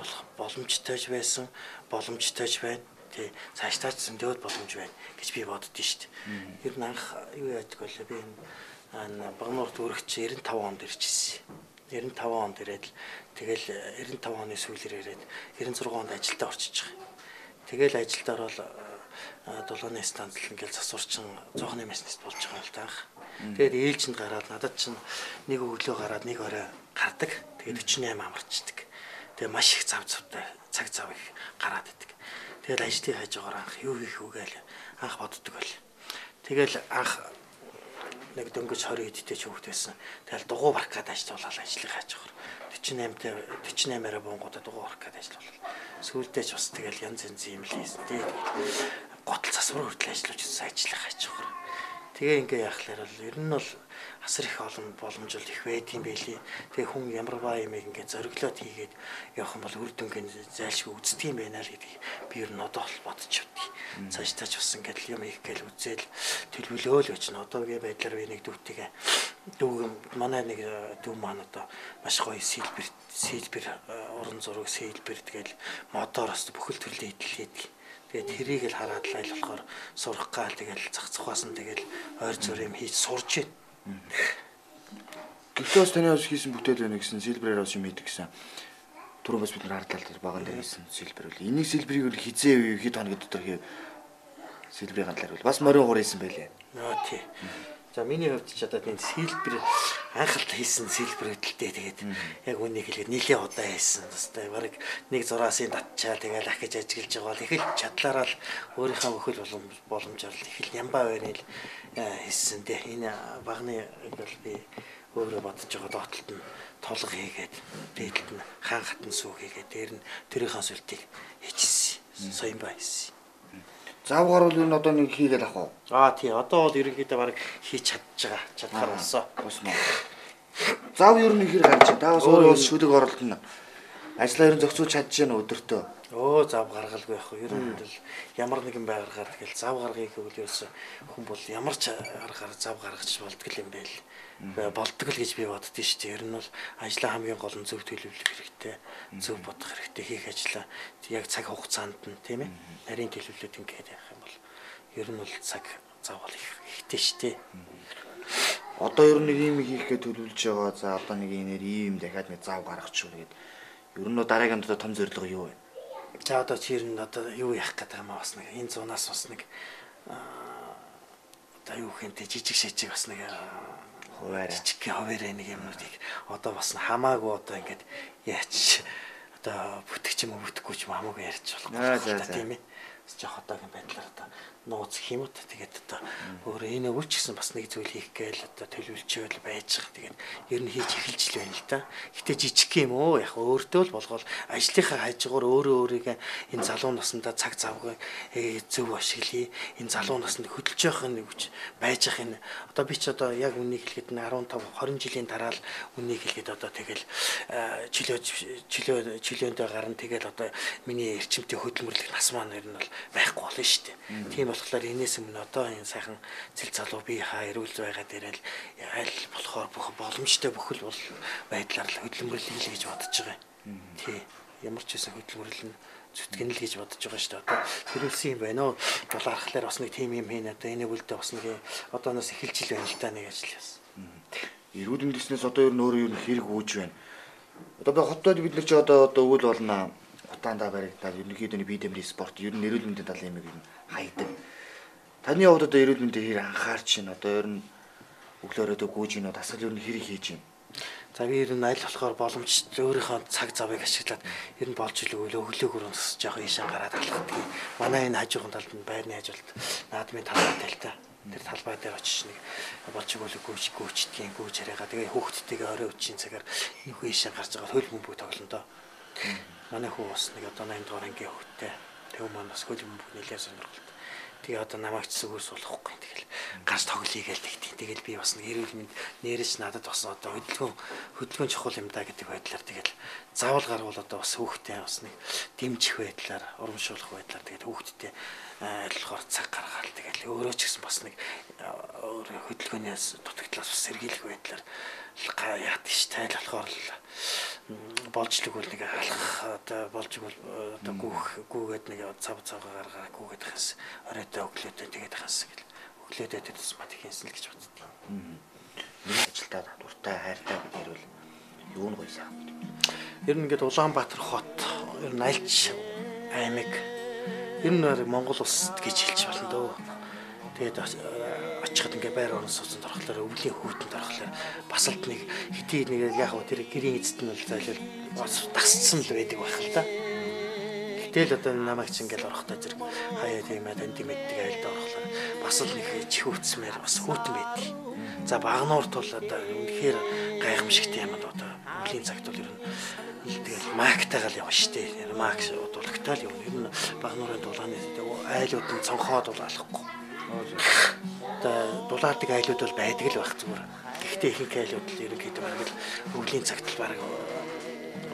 байсан, боломжтой байна. Тий, цаашдаа ч зөндөөд боломж байна гэж би боддоо шүү дээ. Ер нь анх юу яадаг вэ? Би энэ Багнуур дүүрэгч 95 онд ирчихсэн. 95 онд ирээд тэгэл 95 оны сүүлээр ирээд 96 онд ажилдаа орчиж байгаа. Тэгэл ажилд ороод долооны станцд ингээл засварчин зоохны машинист болж байгаа л таах. Тэгээд ээлжинд гараад надад чинь нэг өглөө гараад нэг орой гардаг. Тэгээд 48 амарчдаг. Тэгээд маш их цаг зав их гараад идэг. Тэгэл ажлыг хайж байгаагаар анх юу хийх вэ гээл анх боддог байл. Тэгэл анх нэг дөнгөж 20 эдтэй ч хөвгт байсан. Тэгэл дугуй баркад ажиллуулаад ажлыг хайж байгаагаар 48-аараа буунгуудаа дугуй баркад ажиллуулаад сүүлдээ ч бас тэгэл янз юм л хийсэн. Тэгээд готл засвар хүртэл ажиллаж байсан ажлыг хайж байгаагаар. Тэгээ ингээ яхахлаар бол ер нь бол асар их олон боломж их байдгийн байлээ. Тэгээ хүн ямар баа юм ингээ зориглоод хийгээд явах юм бол үр дүнгийн зайлшгүй үздэг юм байна л гэдгийг би ер нь одоо бол бодож явдгийг. Цаашдаа ч бас ингээ юм их гээл үзэл төлөвлөөл байж н одоогийн байдлаар би нэг дүү манай нэг дүү маань одоо маш гоё сэлбэр уран зураг сэлбэр тэгэл модороос бүхэл төрлийн эдлээд тэгээд тэрийг л хараад л айл болохоор сурах гал тэгэл зах нь тэгэл ойр зур юм хийж сурж байна. Гэвч таны бас хийсэн бүтээл байна гэсэн сэлбэрээр бас юм хийдэг гэсэн. Түрүүн бас бид нар хардлаа тэр багаан дээр хийсэн сэлбэр үл. Энийг сэлбэрийг хизээ хэд хоног дотор хийв сэлбэрийн талаар бол бас морин хуур хийсэн байлээ. Тий. За миний хувьд ч одоо энэ сэлбэр анхaalт хийсэн сэлбэр хөдөлтэй тэгээд яг үнийг хэлгээд нийлээ удаа хийсэн. Тэстэй барыг нэг зураасын татчаа тэгээд ахиж ажиглаж байгаа бол их л чадлаараа л өөрийнхөө өхөл боломжоор л их л нямбаа байрыг хийсэн дээ. Энэ багны бол би өөрөө бодож байгаа доотлолт нь толго хийгээд дээдлэлт нь хаан хатан сүү хийгээд дээр нь төрийнхөө сүлтийг хийчихсэн. Соён байс. Заавгаар бол энэ одоо нэг хийгээд авах уу? Тий, одоо бол ерөнхийдөө бараг хийж чадж байгаа. Чадхаар болсон. Заав ер нь ихэр гарч байна. Та бас өөрөө шүлэг оролдоно. Ажлаа ер нь зохицуулж чадж байна өдөртөө. Зав гаргалгүй яг. Ер нь бол ямар нэгэн байгаар тэгэл зав гаргахыг хөвлөөсөн хүн бол ямар ч аргаар зав гаргаж болдгол юм байл. Болдгол гэж би боддоо шүү дээ. Ер нь бол ажлаа хамгийн гол нь зөв төлөвлөх хэрэгтэй. Зөв бодох хэрэгтэй. Хийх ажлаа яг цаг хугацаанд нь тийм ээ. Нарийн төлөвлөлт ингээд явах юм бол ер нь бол цаг заавал ихтэй шүү дээ. Одоо ер нь нэг юм хийх гэж төлөвлөж байгаа. За одоо нэг инээр ийм дахиад нэг зав гаргачих шүү гэдэг. Ер нь дараагийн одоо том зорилго юу вэ? За одоо чи ер нь одоо юу яах гэдэг юм бас нэг энэ зунаас бас нэг одоо юу хэмтэй жижиг шижиг бас нэг жижиг хуваарай нэг юмнуудыг одоо бас хамаагүй одоо ингээд яач одоо бүтгч юм бүтэхгүй ч юм хамаагүй ярьж болох тийм ээ. Жохоо одоогийн байдлаар одоо нууц гэх юм уу тэгээд одоо өөрөө энэ өвч гэсэн бас нэг зүйл хийх гээл одоо төлөвлөж байж байгаа. Тэгээд ер нь хийж эхэлж л байна л да. Гэтэ жижиг юм уу яг өөртөө л болгоол ажлынхаа хажуугаар өөрөө энэ залуу насндаа цаг завгүй зөв ашиглая. Энэ залуу наснд хөдөлж явах нэг үуч байж ах энэ одоо би ч одоо яг үнийг хэлэхэд 15 20 жилийн дараа л үнийг хэлэхэд одоо тэгэл чөлөөндөө гарна тэгэл одоо миний эрчимтэй хөдөлмөрлөх нас маань ер нь бол байхгүй болно шүү дээ. Тийм болохоор энэс өмнө одоо энэ сайхан цэл залуу би хаа эрүүл байгаа дээрэл аль болохоор боломжтой бүхэл бол байдлаар л хөдөлмөрлөе л гэж бодож байгаа юм. Тий. Ямар ч байсан хөдөлмөрлөн зүтгэн л гэж бодож байгаа шүү дээ. Одоо хэрүүлсэн юм байна уу? Дулаархлаар бас нэг тим юм хийн одоо энэ бүлдээ бас нэг одооноос эхэлж ил байна л да нэг ажил яасан. Эрүүл мэндснээс одоо ер нь өөрөө ер нь хэрэг үүж байна. Одоо хотод бид нар ч одоо өвөл болно. Утаандаа баригдаад ерөнхийдөө бие дэврийн спорт ер нь эрүүл мэндийн талын юм хайдаг. Таны хувьд одоо эрүүл мэндийн хэрэг анхаарч байна. Одоо ер нь өглөөрөө гүйж гинөө дасгал ер нь хэрэг хийж байна. За би ер нь аль болохоор боломжтой өөрийнхөө цаг завыг ашиглаад ер нь болж илүүл өглөөгөр өнсөж жоох ийшээ гараад алхдаг. Манай энэ хажуухан талд нь байрны хажуулт наадмын талбай талтай. Тэр талбай дээр очиж нэг болж гүйчдгийн гүйж хараагаа тэгээ хүүхдтэйгээ орой өчийн цагаар нэг ийшээ гарч байгаа хөл бөмбөг тоглоно доо. Манай хүү бас нэг одоо 8 дугаар ангийн хүүхдтэй. Тэв маань бас хөл бөмбөг нэлээд сонирхолтой. Тэгээ одоо намайг ч зүгээс болохгүй. Тэгэл гарч тоглоё гээл тэгтий. Тэгэл би бас нэг эрүүл мэнд нэрэж надад бас одоо хөдөлгөөн чухал юм да гэдэг байдлаар тэгэл заавал гарвал одоо бас хүүхдтэй бас нэг дэмжих байдлаар урамшуулах байдлаар тэгэл хүүхдтэй айлхаар цаг гаргаад тэгэл өөрөө ч гэсэн бас нэг хөдөлгөөнөөс дутагдлаас бас сэргийлэх байдлаар яад ш тайл болохоор болж л үгүй нэг алхах одоо болж игэл одоо гүүгээд нэг цав гаргаа гүүгээд хас оройтой өглөөдөө тэгээд хас гэл өглөөдөө тэс мат хийсэн л гэж боддог. Ажилдаа дуртай хайртай гэрвэл юу нь гоё сайн. Ер нь ингээд Улаанбаатар хот ер нь альч аймаг ер нь Монгол улсад гэж хэлж болно дөө. Тэгээд очиход ингээ байр орон сууцанд орохлоор өвлийн хүүтэнд орохлоор бас л нэг хэдий нэг яг хөө тэр гэрийн эзэд нь бол зайлшгүй тасцсан л байдаг байх л да. Гэтэл одоо намайг ч ингээл орохдоо зэрэг хаяа тийм танд мэддэг айлдаа орохлоор бас л нэг чихүүцмээр бас хүүтэн байдаг. За багнуурт бол одоо үнэхээр гайхамшигтай юм одоо өвлийн цагт бол ер нь тэгэл мактайгаал явна штэ. Мак дуулагтаал явна. Ер нь багнуурын дулааны айлууд нь цонхоод бол алахгүй. Одоо дулаадаг айлууд бол байдаг л байх зүгээр. Гэхдээ ихэнх айлууд л ерөнхийдөө бараг өвлийн цагт л бараг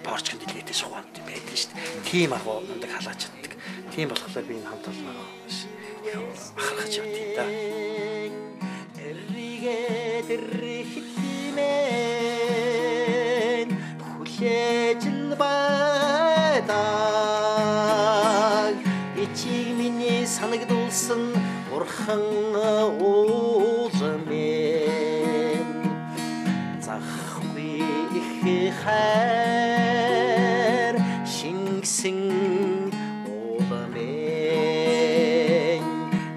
порчгонд дэлгэдэг шугаан гэдэг байдаг шүү дээ. Тийм агуу мундаг халааж чаддаг. Тийм болохоор би энэ хамт олноо биш. Бахархаж явт юм да. Хүлээж л байдаг. Ичиг миний санагдулсан бурхан уулмэн захгүй их хайр шингсэн уулмэн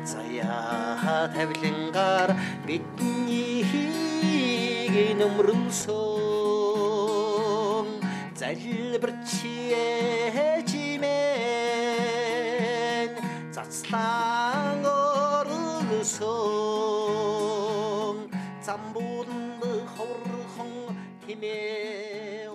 заяа тавлангаар биднийг нөмрөлсөн залбирчээжимэн цацлан оролсон замбуунд ховрхон тимээ